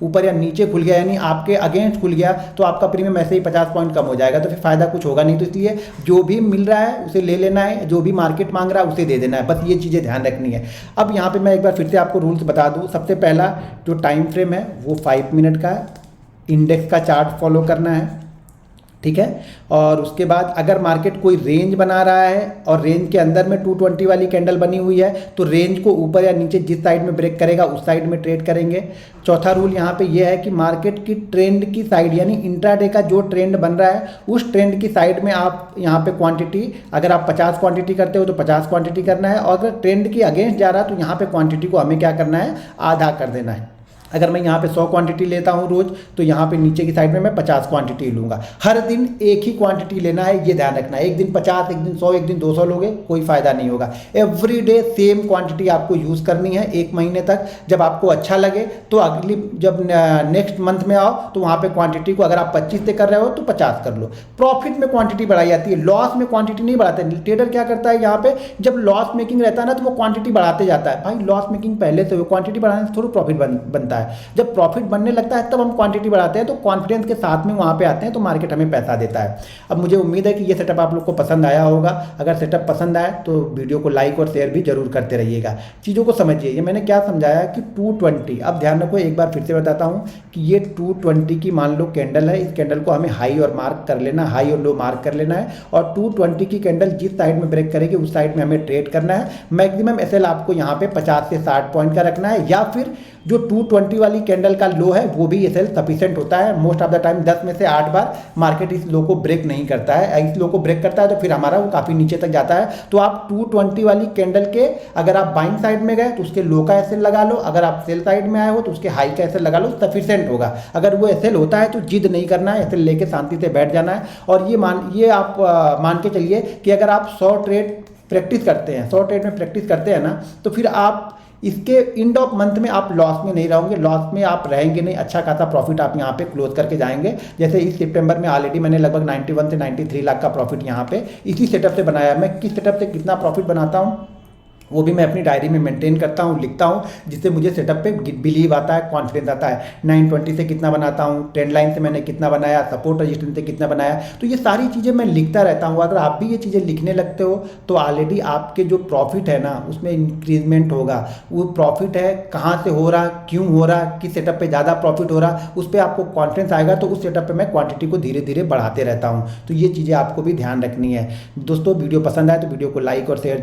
ऊपर या नीचे खुल गया यानी आपके अगेंस्ट खुल गया तो आपका प्रीमियम ऐसे ही 50 पॉइंट कम हो जाएगा, तो फिर फ़ायदा कुछ होगा नहीं। तो इसलिए जो भी मिल रहा है उसे ले लेना है, जो भी मार्केट मांग रहा है उसे दे देना है, बस ये चीज़ें ध्यान रखनी है। अब यहाँ पे मैं एक बार फिर से आपको रूल्स बता दूँ। सबसे पहला जो टाइम फ्रेम है वो 5 मिनट का है, इंडेक्स का चार्ट फॉलो करना है, ठीक है। और उसके बाद अगर मार्केट कोई रेंज बना रहा है और रेंज के अंदर में 220 वाली कैंडल बनी हुई है तो रेंज को ऊपर या नीचे जिस साइड में ब्रेक करेगा उस साइड में ट्रेड करेंगे। चौथा रूल यहाँ पे ये है कि मार्केट की ट्रेंड की साइड यानी इंट्राडे का जो ट्रेंड बन रहा है उस ट्रेंड की साइड में आप यहाँ पे क्वांटिटी, अगर आप 50 क्वांटिटी करते हो तो 50 क्वांटिटी करना है, और अगर ट्रेंड की अगेंस्ट जा रहा है तो यहाँ पे क्वांटिटी को हमें क्या करना है, आधा कर देना है। अगर मैं यहाँ पे 100 क्वांटिटी लेता हूँ रोज तो यहाँ पे नीचे की साइड में मैं 50 क्वांटिटी लूँगा। हर दिन एक ही क्वांटिटी लेना है, ये ध्यान रखना है। एक दिन 50, एक दिन 100, एक दिन 200 लोगे कोई फ़ायदा नहीं होगा। एवरी डे सेम क्वांटिटी आपको यूज़ करनी है 1 महीने तक। जब आपको अच्छा लगे तो अगली जब नेक्स्ट मंथ में आओ तो वहाँ पर क्वांटिटी को अगर आप 25 से कर रहे हो तो 50 कर लो। प्रॉफिट में क्वांटिटी बढ़ाई जाती है, लॉस में क्वांटिटी नहीं बढ़ाते। ट्रेडर क्या करता है यहाँ पे, जब लॉस मेकिंग रहता है ना तो वो क्वांटिटी बढ़ाते जाता है। भाई लॉस मेकिंग पहले से हो, क्वांटिटी बढ़ाने से थोड़ा प्रॉफिट बनता है। जब प्रॉफिट बनने लगता है तब हम क्वांटिटी बढ़ाते हैं, तो कॉन्फिडेंस के साथ में वहाँ पे आते हैं तो मार्केट हमें पैसा देता है। अब मुझे उम्मीद है कि ये सेटअप आप लोग को पसंद आया होगा। अगर सेटअप पसंद आए तो वीडियो को लाइक और शेयर भी जरूर करते रहिएगा। चीज़ों को समझिए, ये मैंने क्या समझाया कि 220, अब ध्यान रखो, एक बार फिर से बताता हूँ कि ये 220 की मान लो कैंडल है। इस कैंडल को हमें हाई और मार्क कर लेना, हाई और लो मार्क कर लेना है, और 220 की कैंडल जिस साइड में ब्रेक करेगी उस साइड में हमें ट्रेड करना है। मैक्सिमम एसएल आपको यहाँ पे 50 से 60 पॉइंट का रखना है, या फिर जो 220 वाली कैंडल का लो है वो भी एसएल सफिशिएंट होता है। मोस्ट ऑफ द टाइम 10 में से 8 बार मार्केट इस लो को ब्रेक नहीं करता है। इस लो को ब्रेक करता है तो फिर हमारा वो काफ़ी नीचे तक जाता है। तो आप 220 वाली कैंडल के अगर आप बाइंग साइड में गए तो उसके लो का एसएल लगा लो, अगर आप सेल साइड में आए हो तो उसके हाई का एसएल लगा लो, सफिशिएंट होगा। अगर वो एसएल होता है तो जिद नहीं करना है, एसएल लेके शांति से बैठ जाना है। और ये आप मान के चलिए कि अगर आप 100 ट्रेड प्रैक्टिस करते हैं, 100 ट्रेड में प्रैक्टिस करते हैं ना, तो फिर आप इसके एंड ऑफ मंथ में आप लॉस में नहीं रहोगे, लॉस में आप रहेंगे नहीं। अच्छा खासा प्रॉफिट आप यहाँ पे क्लोज करके जाएंगे। जैसे इस सितंबर में ऑलरेडी मैंने लगभग 91 से 93 लाख का प्रॉफिट यहाँ पे इसी सेटअप से बनाया। मैं किस सेटअप से कितना प्रॉफिट बनाता हूँ वो भी मैं अपनी डायरी में मेंटेन करता हूँ, लिखता हूँ, जिससे मुझे सेटअप पे बिलीव आता है, कॉन्फिडेंस आता है। 920 से कितना बनाता हूँ, ट्रेंड लाइन से मैंने कितना बनाया, सपोर्ट रेजिस्टेंस से कितना बनाया, तो ये सारी चीज़ें मैं लिखता रहता हूँ। अगर आप भी ये चीज़ें लिखने लगते हो तो ऑलरेडी आपके जो प्रॉफिट है ना उसमें इंक्रीजमेंट होगा। वो प्रॉफिट है कहाँ से हो रहा, क्यों हो रहा, किस सेटअप पर ज़्यादा प्रॉफिट हो रहा, उस पर आपको कॉन्फिडेंस आएगा। तो उस सेटअप पर मैं क्वांटिटी को धीरे धीरे बढ़ाते रहता हूँ। तो ये चीज़ें आपको भी ध्यान रखनी है। दोस्तों वीडियो पसंद आए तो वीडियो को लाइक और शेयर